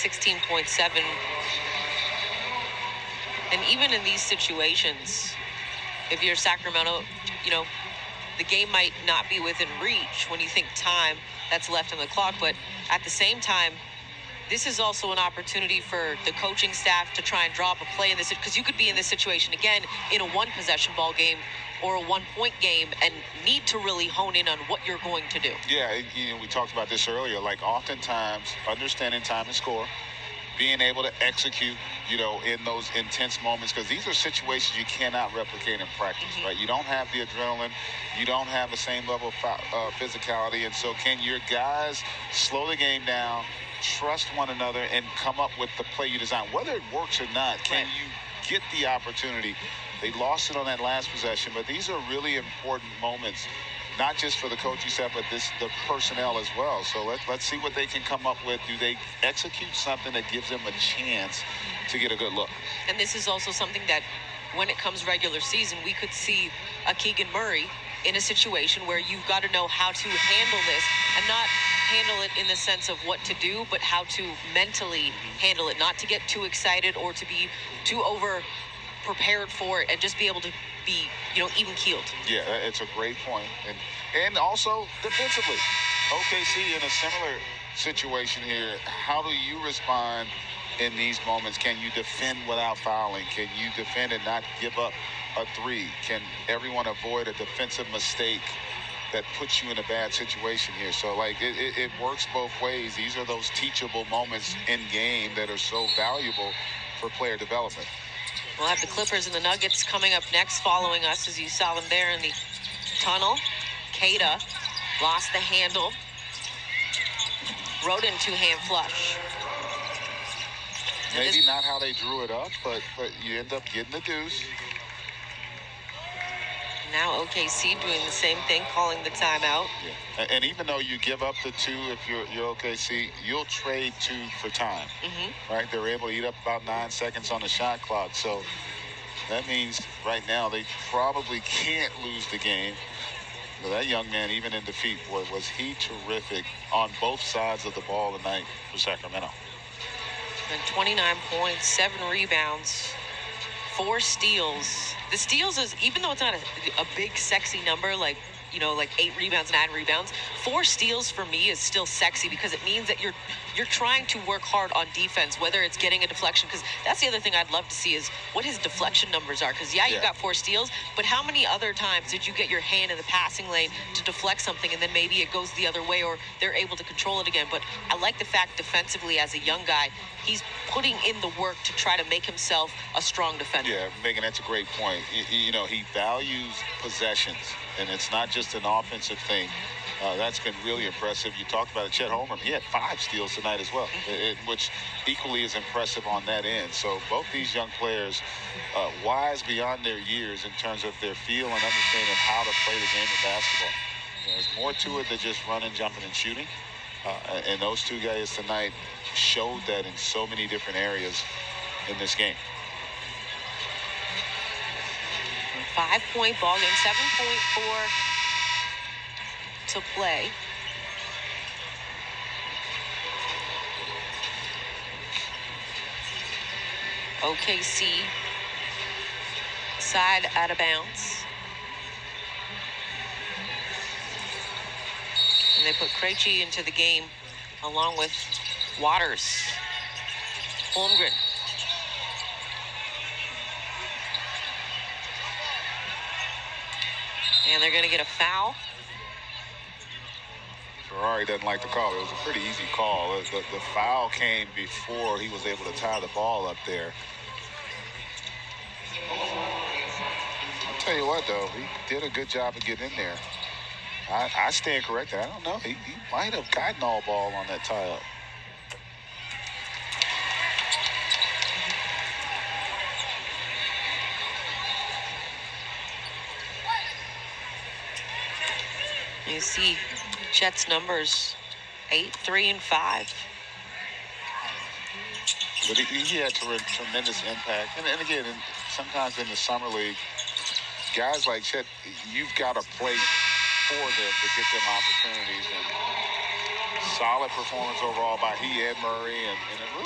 16.7. And even in these situations, if you're Sacramento, the game might not be within reach when you think time that's left on the clock. But at the same time, this is also an opportunity for the coaching staff to try and draw up a play in this, because you could be in this situation again in a one-possession ball game or a one-point game and need to really hone in on what you're going to do. Yeah, we talked about this earlier. Like, oftentimes, understanding time and score, being able to execute, in those intense moments, because these are situations you cannot replicate in practice, right? You don't have the adrenaline. You don't have the same level of physicality. And so can your guys slow the game down, trust one another, and come up with the play you design? Whether it works or not, can you get the opportunity? They lost it on that last possession, but these are really important moments, not just for the coaching staff, but the personnel as well. So let's see what they can come up with. Do they execute something that gives them a chance to get a good look? And this is also something that, when it comes regular season, we could see a Keegan Murray in a situation where you've got to know how to handle this, and not handle it in the sense of what to do, but how to mentally handle it, not to get too excited or to be too over prepared for it, and just be able to be, even keeled. Yeah, it's a great point. And also defensively, OKC in a similar situation here. How do you respond in these moments? Can you defend without fouling? Can you defend and not give up a three? Can everyone avoid a defensive mistake that puts you in a bad situation here? So, it works both ways. These are those teachable moments in game that are so valuable for player development. We'll have the Clippers and the Nuggets coming up next, following us, as you saw them there in the tunnel. Cada lost the handle. Rodin two-hand flush. Maybe not how they drew it up, but you end up getting the deuce. Now OKC doing the same thing, calling the timeout. Yeah. And even though you give up the two, if you're OKC, you'll trade two for time, right? They're able to eat up about 9 seconds on the shot clock. So that means right now they probably can't lose the game. But that young man, even in defeat, was he terrific on both sides of the ball tonight for Sacramento. And 29 points, 7 rebounds, 4 steals. The steals is, even though it's not a big, sexy number, like 8 rebounds, 9 rebounds, 4 steals for me is still sexy, because it means that you're trying to work hard on defense, whether it's getting a deflection, because that's the other thing I'd love to see is what his deflection numbers are. Because, you got 4 steals, but how many other times did you get your hand in the passing lane to deflect something, and then maybe it goes the other way, or they're able to control it again? But I like the fact defensively, as a young guy, he's putting in the work to try to make himself a strong defender. Yeah, Megan, that's a great point. He values possessions, and it's not just an offensive thing. That's been really impressive. You talked about it, Chet Holmgren. He had 5 steals tonight as well, which equally is impressive on that end. So both these young players, wise beyond their years in terms of their feel and understanding how to play the game of basketball. There's more to it than just running, jumping, and shooting. And those two guys tonight showed that in so many different areas in this game. 5-point ball game, 7.4 to play. OKC side out of bounds. And they put Krejci into the game along with Waters. Holmgren. And they're going to get a foul. Ferrari doesn't like the call. It was a pretty easy call. The foul came before he was able to tie the ball up there. I'll tell you what, though, he did a good job of getting in there. I stand corrected. I don't know. He might have gotten all ball on that tie-up. You see Chet's numbers, 8, 3, and 5. But he had tremendous impact. And again, sometimes in the summer league, guys like Chet, you've got to play for them to get them opportunities. And solid performance overall by he and Murray. And it